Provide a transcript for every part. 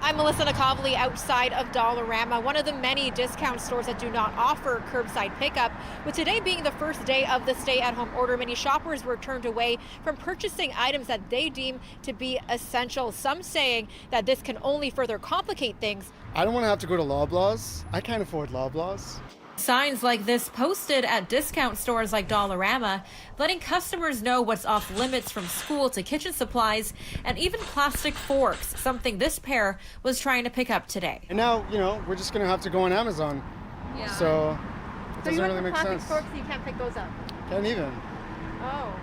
I'm Melissa Nakavali outside of Dollarama, one of the many discount stores that do not offer curbside pickup. With today being the first day of the stay-at-home order, many shoppers were turned away from purchasing items that they deem to be essential. Some saying that this can only further complicate things. I don't want to have to go to Loblaws. I can't afford Loblaws. Signs like this posted at discount stores like Dollarama, letting customers know what's off limits from school to kitchen supplies and even plastic forks, something this pair was trying to pick up today. And now, we're just going to have to go on Amazon. Yeah. So it doesn't really make sense. Forks, you can't pick those up. Can't even. Oh.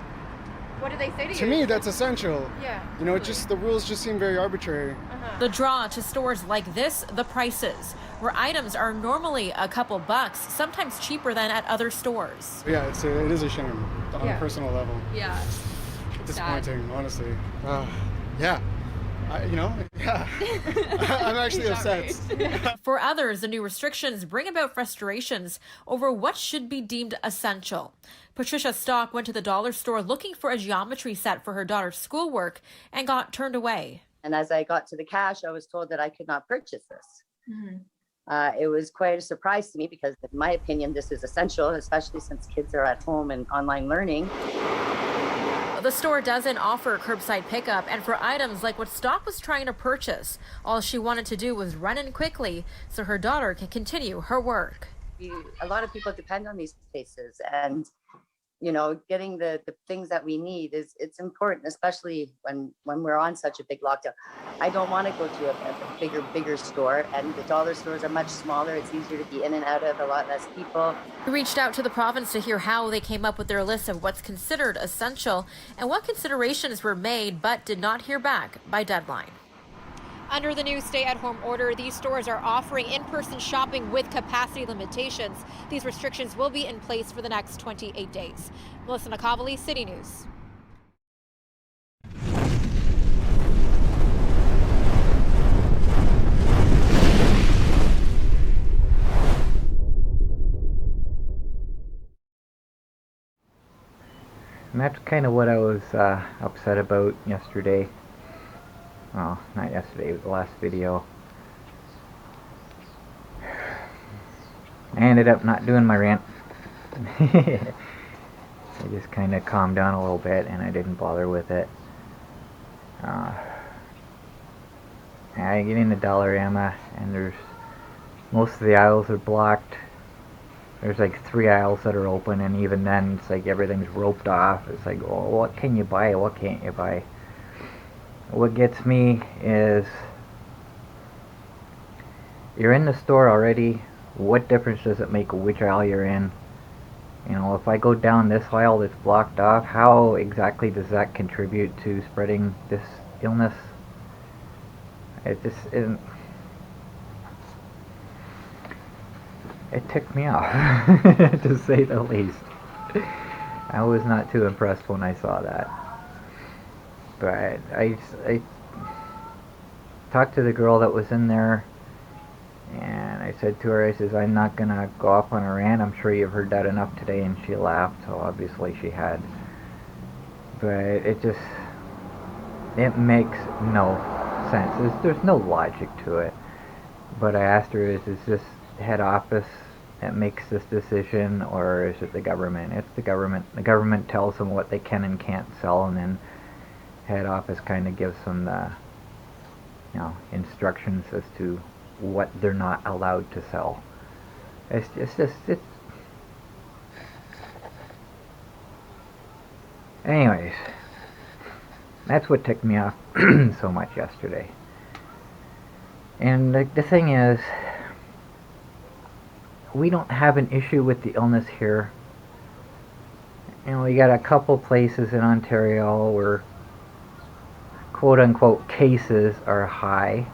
What did they say to you? To me, that's essential. Yeah. The rules just seem very arbitrary. The draw to stores like this, the prices, where items are normally a couple bucks, sometimes cheaper than at other stores. Yeah, it is a shame on a personal level. Yeah. Disappointing, honestly. Yeah. Yeah. I'm actually upset. For others, the new restrictions bring about frustrations over what should be deemed essential. Patricia Stock went to the dollar store looking for a geometry set for her daughter's schoolwork and got turned away. And as I got to the cash, I was told that I could not purchase this. It was quite a surprise to me because, in my opinion, this is essential, especially since kids are at home and online learning. The store doesn't offer curbside pickup, and for items like what Stock was trying to purchase, all she wanted to do was run in quickly so her daughter can continue her work. A lot of people depend on these places, and getting the things that we need it's important, especially when we're on such a big lockdown. I don't want to go to a bigger store, and the dollar stores are much smaller. It's easier to be in and out of, a lot less people. We reached out to the province to hear how they came up with their list of what's considered essential and what considerations were made, but did not hear back by deadline. Under the new stay-at-home order, these stores are offering in-person shopping with capacity limitations. These restrictions will be in place for the next 28 days. Melissa Nakavali, City News. And that's kind of what I was upset about yesterday. Well, not yesterday, but the last video. I ended up not doing my rant. I just kind of calmed down a little bit and I didn't bother with it. I get into Dollarama and most of the aisles are blocked. There's like 3 aisles that are open, and even then it's like everything's roped off. It's like, oh, what can you buy? What can't you buy? What gets me is, you're in the store already. What difference does it make which aisle you're in? If I go down this aisle that's blocked off, how exactly does that contribute to spreading this illness? It just isn't. It ticked me off, to say the least. I was not too impressed when I saw that. But I talked to the girl that was in there, and I said to her, I says, I'm not going to go off on a rant. I'm sure you've heard that enough today. And she laughed, so obviously she had. But it makes no sense. There's no logic to it. But I asked her, is this head office that makes this decision, or is it the government? It's the government. The government tells them what they can and can't sell, and then head office kind of gives them the instructions as to what they're not allowed to sell. It's anyways, that's what ticked me off so much yesterday. And the thing is, we don't have an issue with the illness here. We got a couple places in Ontario where quote-unquote cases are high,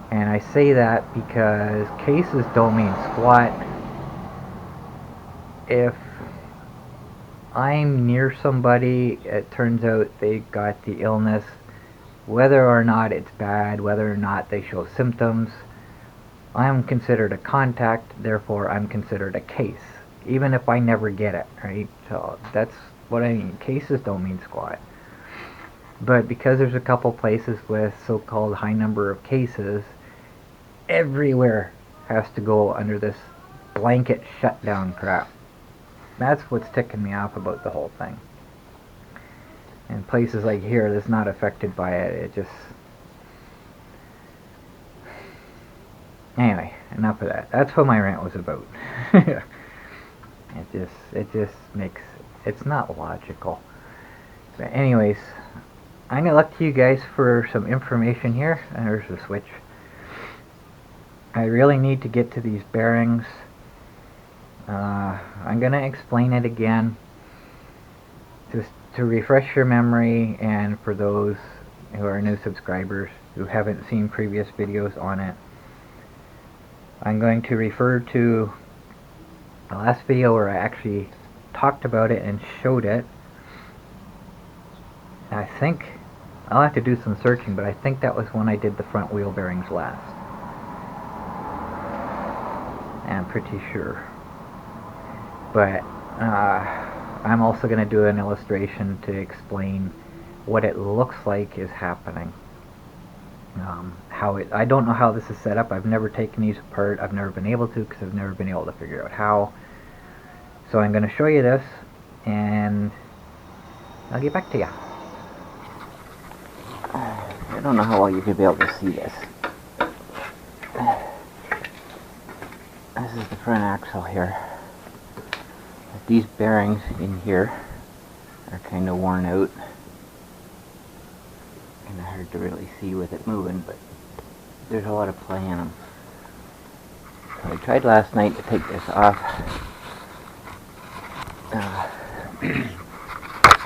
and I say that because cases don't mean squat. If I'm near somebody, it turns out they got the illness, whether or not it's bad, whether or not they show symptoms, I am considered a contact, therefore I'm considered a case, even if I never get it, right? So that's what I mean. Cases don't mean squat. But because there's a couple places with so-called high number of cases, everywhere has to go under this blanket shutdown crap. That's what's ticking me off about the whole thing. And places like here that's not affected by it, it just... Anyway, enough of that. That's what my rant was about. It just makes... It's not logical. But anyways, I'm gonna look to you guys for some information here. And there's the switch. I really need to get to these bearings. I'm gonna explain it again, just to refresh your memory, and for those who are new subscribers who haven't seen previous videos on it. I'm going to refer to the last video where I actually talked about it and showed it. I think I'll have to do some searching, but I think that was when I did the front wheel bearings last. I'm pretty sure. But I'm also going to do an illustration to explain what it looks like is happening. I don't know how this is set up. I've never taken these apart. I've never been able to, because I've never been able to figure out how. So I'm going to show you this, and I'll get back to you. I don't know how well you could be able to see this. This is the front axle here. These bearings in here are kind of worn out. Kind of hard to really see with it moving, but there's a lot of play in them. So I tried last night to take this off.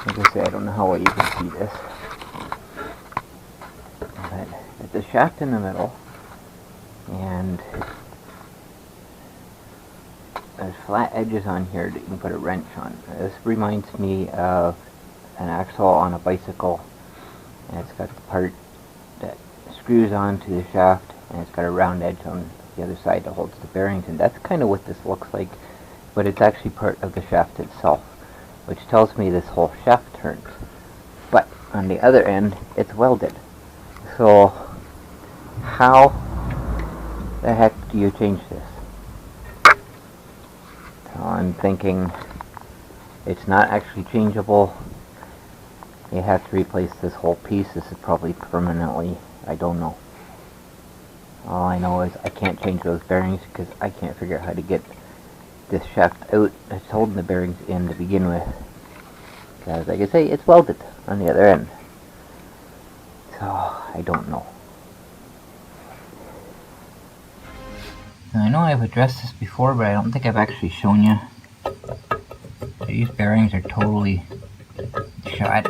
Like I say, I don't know how well you can see this. But it's a shaft in the middle, and there's flat edges on here that you can put a wrench on. This reminds me of an axle on a bicycle, and it's got the part that screws onto the shaft, and it's got a round edge on the other side that holds the bearings, and that's kind of what this looks like, but it's actually part of the shaft itself, which tells me this whole shaft turns. But on the other end, it's welded. So how the heck do you change this? So I'm thinking it's not actually changeable. You have to replace this whole piece. This is probably permanently. I don't know. All I know is I can't change those bearings because I can't figure out how to get this shaft out. It's holding the bearings in to begin with. Because like I say, it's welded on the other end. So I don't know. Now, I know I've addressed this before, but I don't think I've actually shown you. These bearings are totally shot.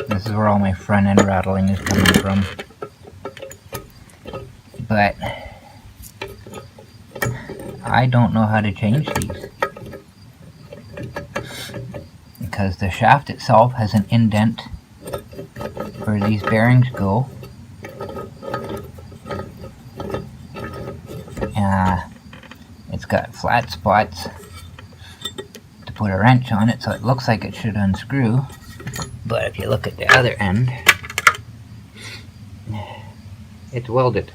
This is where all my front end rattling is coming from. But I don't know how to change these, because the shaft itself has an indent where these bearings go. It's got flat spots to put a wrench on it, so it looks like it should unscrew. But if you look at the other end, it's welded.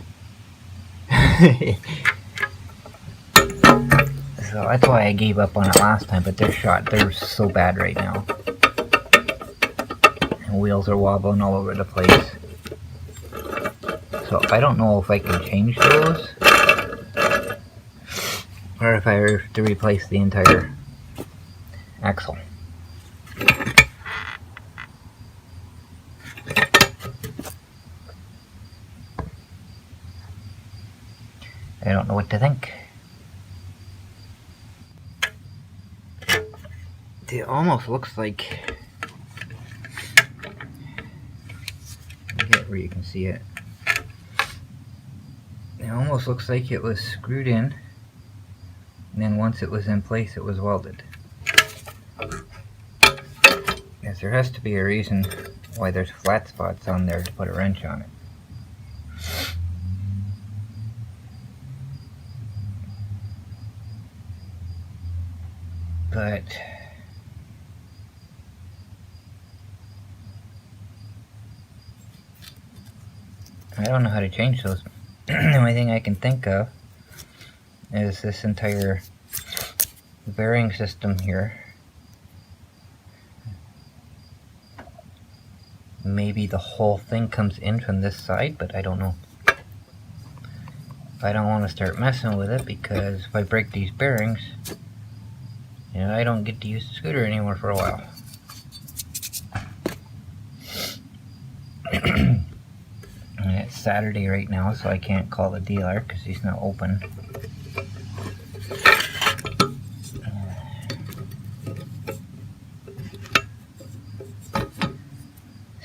So that's why I gave up on it last time, but they're shot. They're so bad right now. And wheels are wobbling all over the place. So I don't know if I can change those, or if I have to replace the entire axle. I don't know what to think. It almost looks like, get where you can see it. It almost looks like it was screwed in, and then once it was in place, it was welded. Yes, there has to be a reason why there's flat spots on there to put a wrench on it. But I don't know how to change those. The only thing I can think of is this entire bearing system here. Maybe the whole thing comes in from this side, but I don't know. I don't want to start messing with it, because if I break these bearings, I don't get to use the scooter anymore for a while. And it's Saturday right now, so I can't call the dealer because he's not open.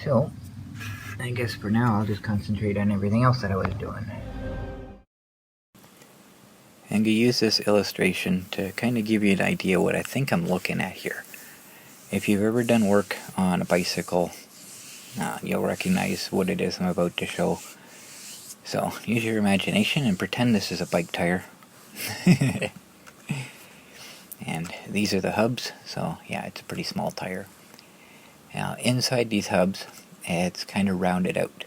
So, I guess for now I'll just concentrate on everything else that I was doing. I'm going to use this illustration to kind of give you an idea what I think I'm looking at here. If you've ever done work on a bicycle, you'll recognize what it is I'm about to show. So, use your imagination and pretend this is a bike tire. And these are the hubs, so yeah, it's a pretty small tire. Now, inside these hubs, it's kind of rounded out.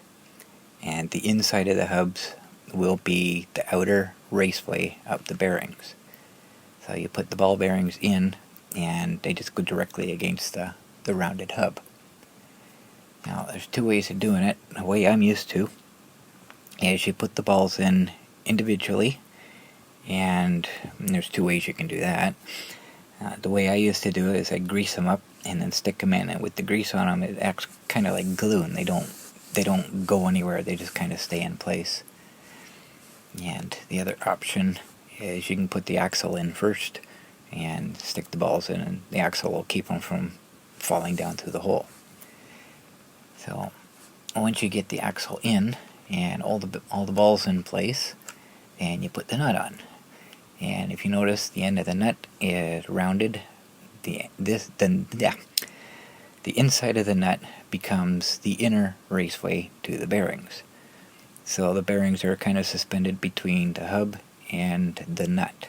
And the inside of the hubs will be the outer raceway of the bearings. So you put the ball bearings in, and they just go directly against the rounded hub. Now, there's two ways of doing it. The way I'm used to is you put the balls in individually, and there's two ways you can do that. The way I used to do it is I grease them up and then stick them in, and with the grease on them, it acts kind of like glue, and they don't go anywhere. They just kind of stay in place. And the other option is you can put the axle in first and stick the balls in, and the axle will keep them from falling down through the hole. So once you get the axle in and all the balls in place, and you put the nut on. And if you notice, the end of the nut is rounded. The inside of the nut becomes the inner raceway to the bearings. So the bearings are kind of suspended between the hub and the nut.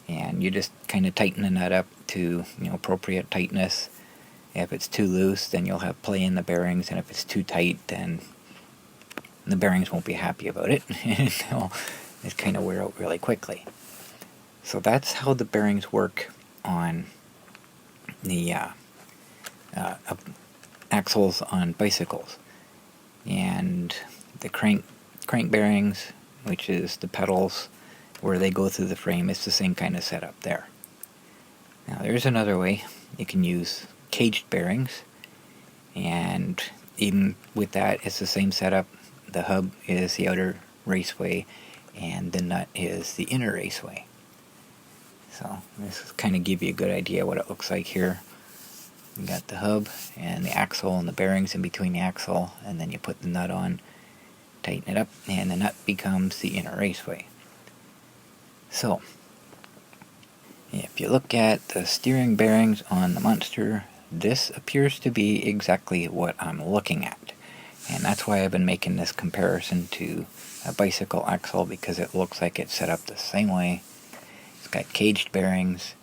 And you just kind of tighten the nut up to appropriate tightness. If it's too loose, then you'll have play in the bearings, and if it's too tight, then the bearings won't be happy about it. They'll just kind of wear out really quickly. So that's how the bearings work on the axles on bicycles. And the crank bearings, which is the pedals where they go through the frame, it's the same kind of setup there. Now there's another way. You can use caged bearings, and even with that, it's the same setup. The hub is the outer raceway, and the nut is the inner raceway. So this kind of give you a good idea what it looks like here. You got the hub and the axle and the bearings in between the axle, and then you put the nut on, tighten it up, and the nut becomes the inner raceway. So if you look at the steering bearings on the Monster, this appears to be exactly what I'm looking at. And that's why I've been making this comparison to a bicycle axle, because it looks like it's set up the same way. It's got caged bearings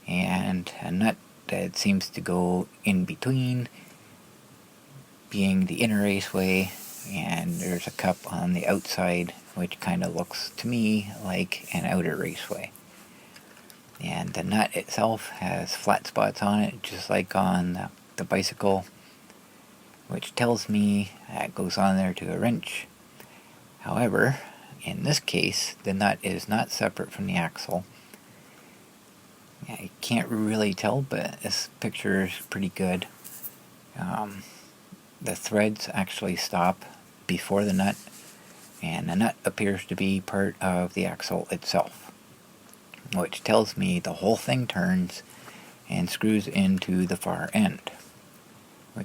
and a nut that seems to go in between, being the inner raceway, and there's a cup on the outside which kind of looks to me like an outer raceway. And the nut itself has flat spots on it, just like on the bicycle, which tells me that goes on there to a wrench. However, in this case, the nut is not separate from the axle. I can't really tell, but this picture is pretty good. The threads actually stop before the nut, and the nut appears to be part of the axle itself, which tells me the whole thing turns and screws into the far end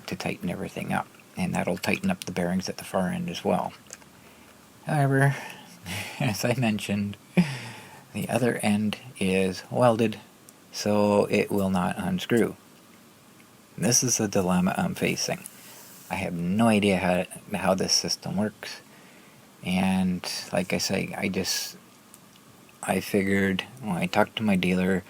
to tighten everything up, and that'll tighten up the bearings at the far end as well. However, as I mentioned, the other end is welded, so it will not unscrew. This is the dilemma I'm facing. I have no idea how this system works, and like I say, I figured when I talked to my dealer,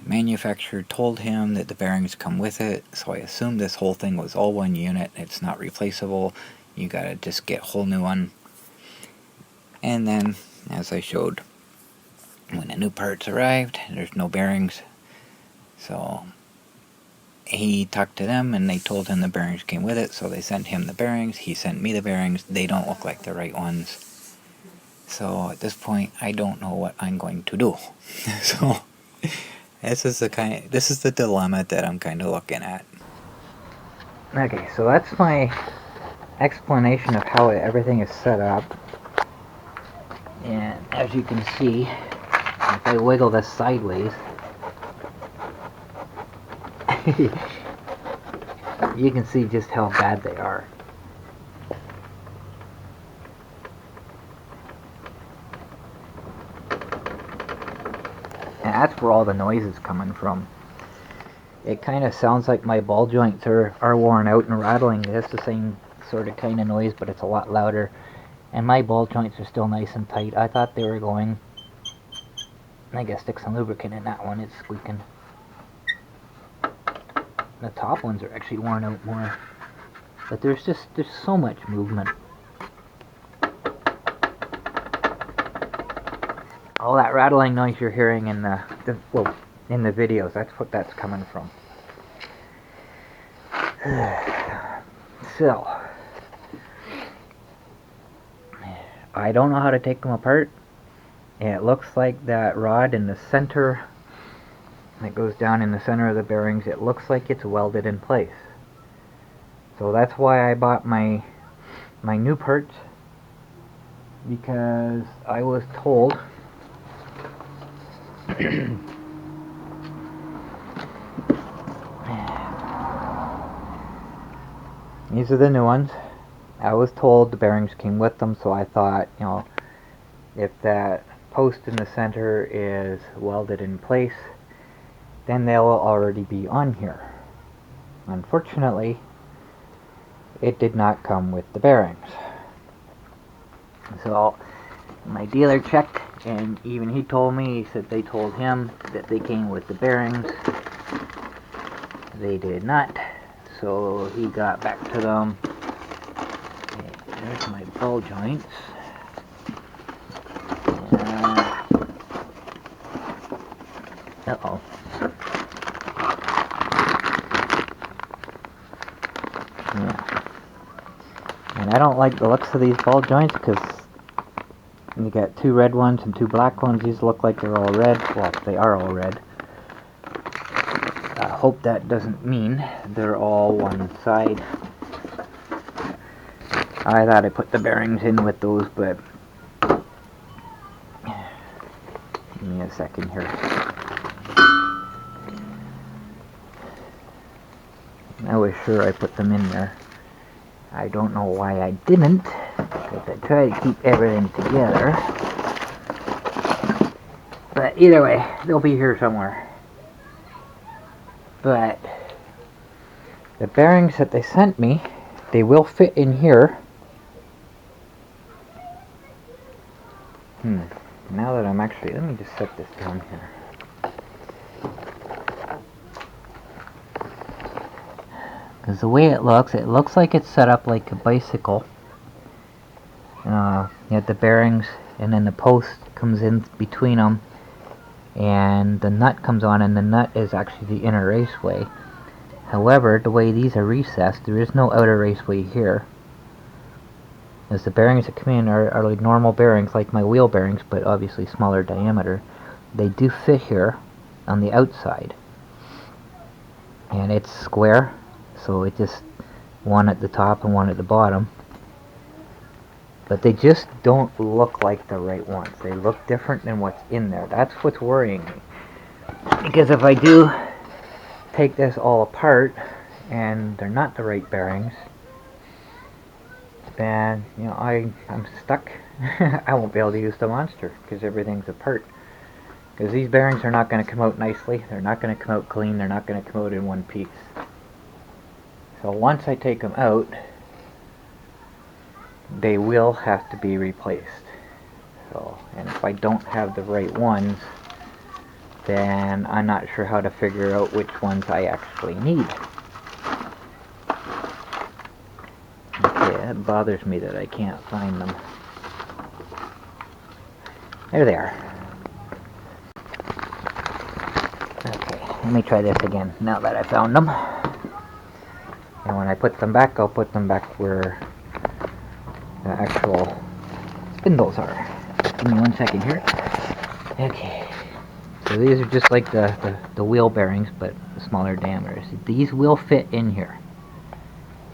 the manufacturer told him that the bearings come with it, so I assumed this whole thing was all one unit. It's not replaceable. you gotta just get a whole new one. And then, as I showed, when the new parts arrived, there's no bearings. So he talked to them and they told him the bearings came with it, so they sent him the bearings. He sent me the bearings. They don't look like the right ones. So at this point, I don't know what I'm going to do. So this is the dilemma that I'm kind of looking at. Okay, so that's my explanation of how everything is set up. And as you can see, if I wiggle this sideways, you can see just how bad they are. And that's where all the noise is coming from. It kind of sounds like my ball joints are worn out and rattling. It's the same sort of kind of noise, but it's a lot louder. And my ball joints are still nice and tight. I thought they were going. I gotta stick some lubricant in that one. It's squeaking. The top ones are actually worn out more. But there's so much movement. All that rattling noise you're hearing in the videos, that's what that's coming from. So, I don't know how to take them apart. It looks like that rod in the center that goes down in the center of the bearings, it looks like it's welded in place. So that's why I bought my new parts, because I was told these are the new ones. I was told the bearings came with them, so I thought, you know, if that post in the center is welded in place, then they'll already be on here. Unfortunately, it did not come with the bearings. So my dealer checked, and even he told me, he said they told him that they came with the bearings. They did not. So he got back to them. Okay, there's my ball joints. Uh-oh. Yeah. And I don't like the looks of these ball joints because you got two red ones and two black ones. These look like they're all red. Well, they are all red. I hope that doesn't mean they're all one side. I thought I put the bearings in with those, but give me a second here. I was sure I put them in there. I don't know why I didn't, because I try to keep everything together. But either way, they'll be here somewhere. But the bearings that they sent me, they will fit in here. Now that I'm actually, let me just set this down here. Because the way it looks like it's set up like a bicycle. You have the bearings, and then the post comes in between them, and the nut comes on, and the nut is actually the inner raceway. However, the way these are recessed, there is no outer raceway here. As the bearings that come in are like normal bearings, like my wheel bearings, but obviously smaller diameter. They do fit here on the outside. And it's square, so it just one at the top and one at the bottom. But they just don't look like the right ones. They look different than what's in there. That's what's worrying me. Because if I do take this all apart and they're not the right bearings, then, you know, I'm stuck. I won't be able to use the monster because everything's apart. Because these bearings are not going to come out nicely. They're not going to come out clean. They're not going to come out in one piece. So once I take them out, they will have to be replaced. So, and if I don't have the right ones, then I'm not sure how to figure out which ones I actually need. Okay. It bothers me that I can't find them. There they are. Okay, let me try this again now that I found them. And when I put them back, I'll put them back where the actual spindles are. Give me 1 second here. Okay. So these are just like the wheel bearings, but smaller diameters. These will fit in here.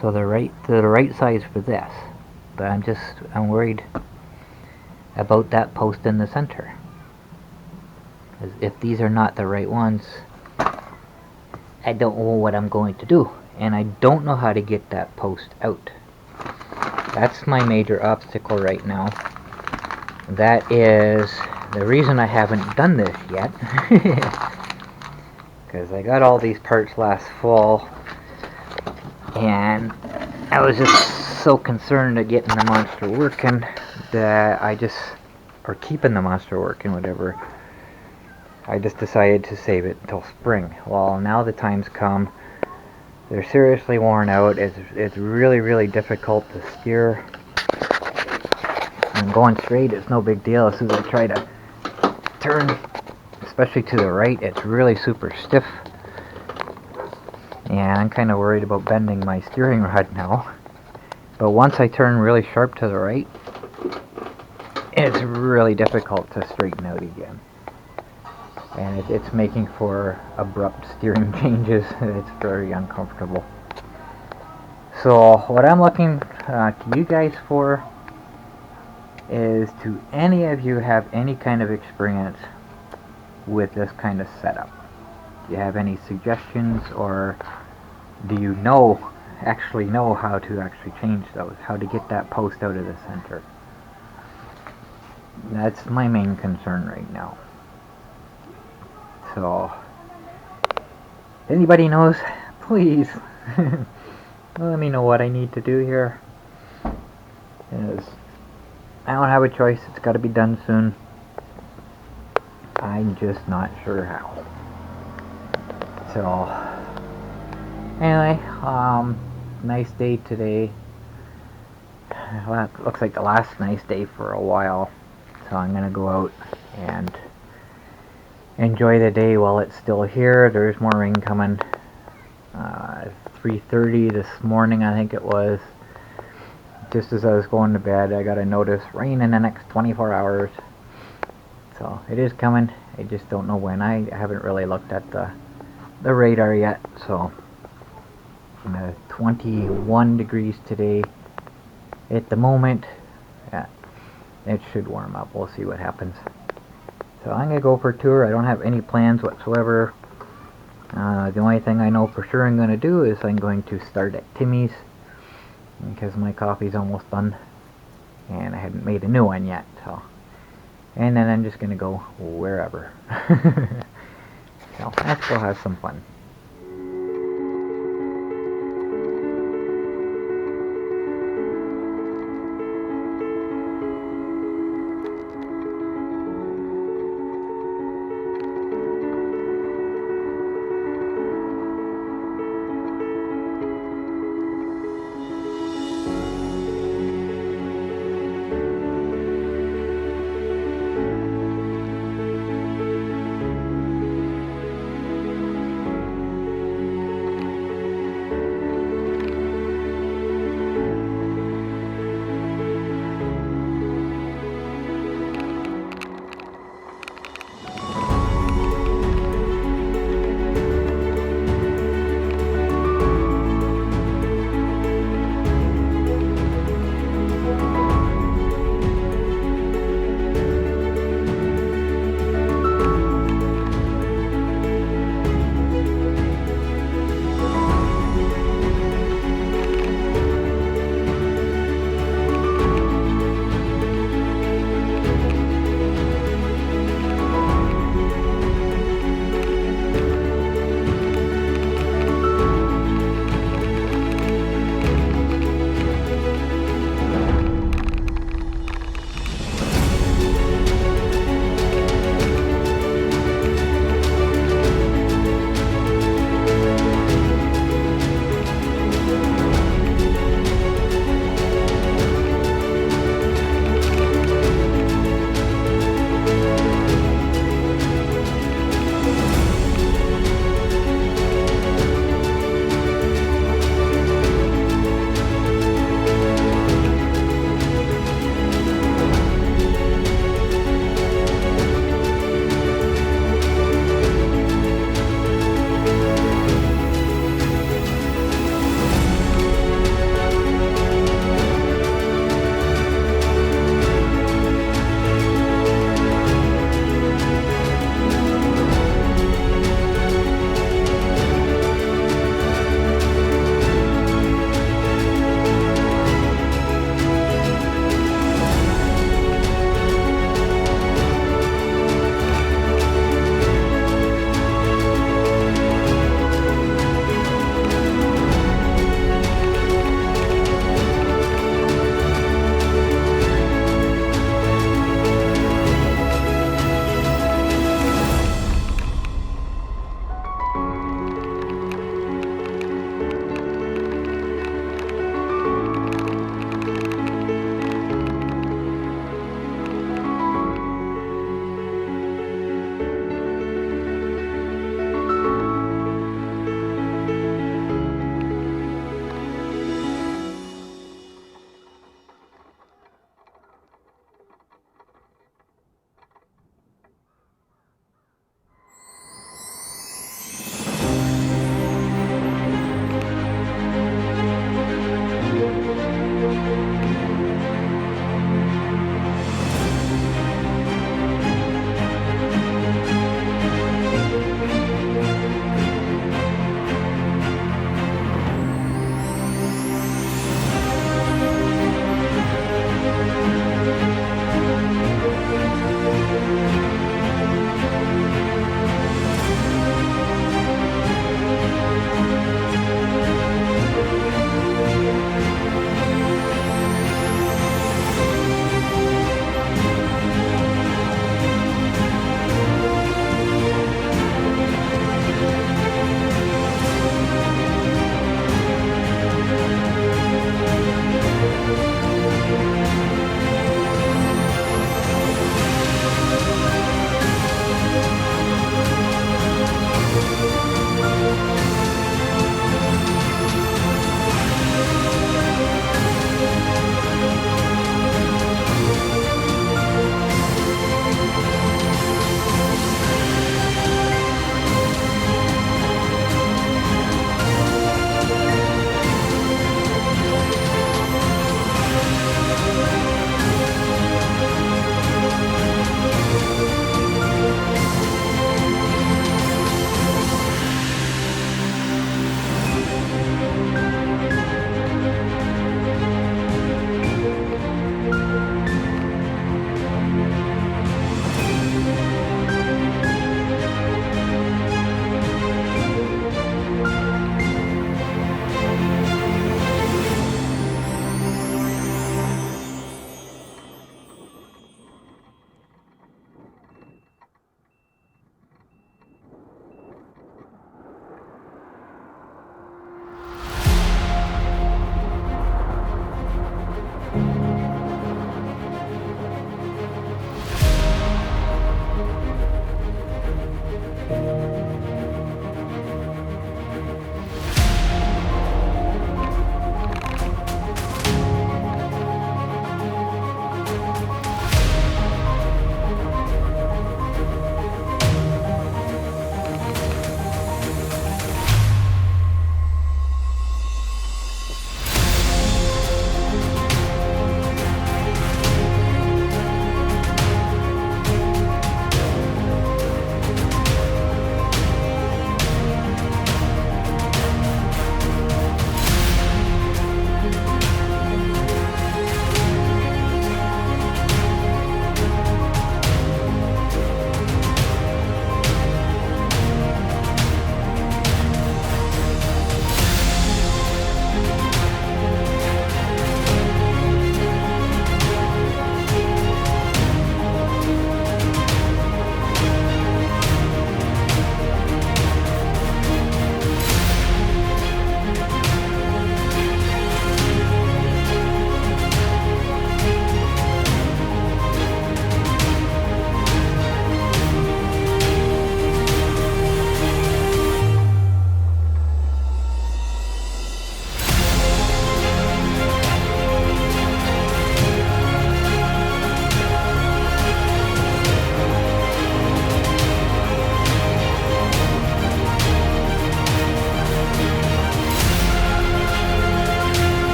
So they're the right size for this. But I'm worried about that post in the center. 'Cause if these are not the right ones, I don't know what I'm going to do. And I don't know how to get that post out. That's my major obstacle right now. That is the reason I haven't done this yet. Because I got all these parts last fall, and I was just so concerned at getting the monster working that or keeping the monster working, whatever, I just decided to save it until spring. Well, now the time's come. They're seriously worn out. It's really, really difficult to steer. And going straight, it's no big deal. As soon as I try to turn, especially to the right, it's really super stiff. And I'm kind of worried about bending my steering rod now. But once I turn really sharp to the right, it's really difficult to straighten out again. And it's making for abrupt steering changes. It's very uncomfortable. So what I'm looking to you guys for is, do any of you have any kind of experience with this kind of setup? Do you have any suggestions, or do you actually know how to actually change those? How to get that post out of the center? That's my main concern right now. So, if anybody knows, please let me know what I need to do here. Because I don't have a choice. It's got to be done soon. I'm just not sure how. So, anyway, nice day today. Well, it looks like the last nice day for a while. So I'm gonna go out and enjoy the day while it's still here. There's more rain coming. 3:30 this morning, I think it was. Just as I was going to bed, I got a notice: rain in the next 24 hours. So it is coming. I just don't know when. I haven't really looked at the radar yet. So 21 degrees today at the moment. Yeah, it should warm up. We'll see what happens. So I'm going to go for a tour. I don't have any plans whatsoever. The only thing I know for sure I'm going to do is I'm going to start at Timmy's, because my coffee's almost done and I hadn't made a new one yet. So, and then I'm just going to go wherever. So let's go have some fun.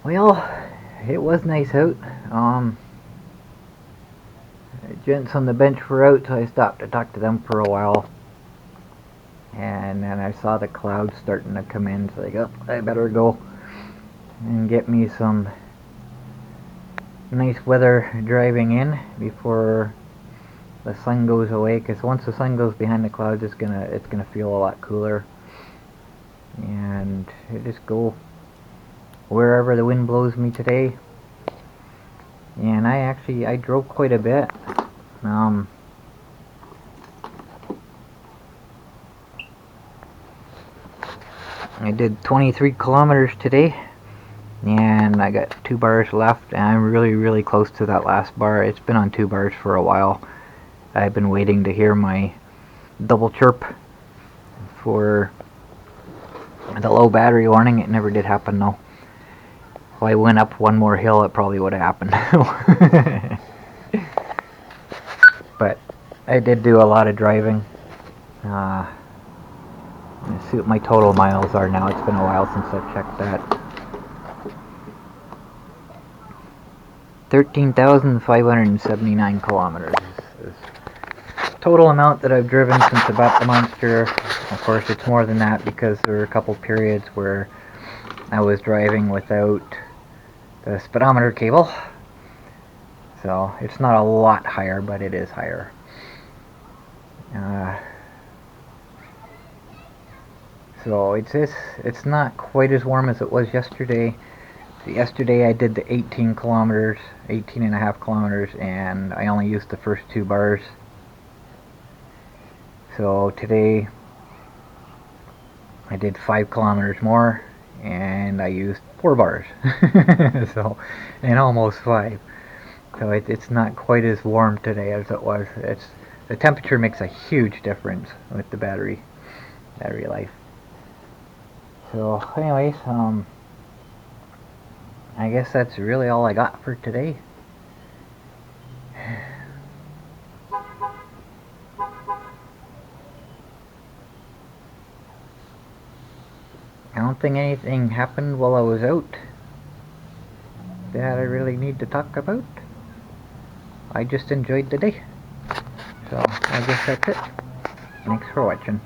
Well, it was nice out. The gents on the bench were out, so I stopped to talk to them for a while. And then I saw the clouds starting to come in, so I go, I better go and get me some nice weather driving in before the sun goes away, because once the sun goes behind the clouds, it's gonna feel a lot cooler, and I just go wherever the wind blows me today. And I drove quite a bit. I did 23 kilometers today, and I got 2 bars left, and I'm really close to that last bar. It's been on 2 bars for a while. I've been waiting to hear my double chirp for the low battery warning. It never did happen though. If I went up one more hill, it probably would have happened. But I did do a lot of driving. Let's see what my total miles are now. It's been a while since I've checked that. 13,579 kilometers is total amount that I've driven since I bought the Monster. Of course, it's more than that because there were a couple periods where I was driving without the speedometer cable. So it's not a lot higher, but it is higher. So it's not quite as warm as it was yesterday. Yesterday I did the 18 and a half kilometers, and I only used the first 2 bars. So today I did 5 kilometers more, and I used 4 bars. So, and almost 5. So it's not quite as warm today as it was. The temperature makes a huge difference with the battery life. So anyways, I guess that's really all I got for today. I don't think anything happened while I was out that I really need to talk about. I just enjoyed the day. So I guess that's it. Thanks for watching.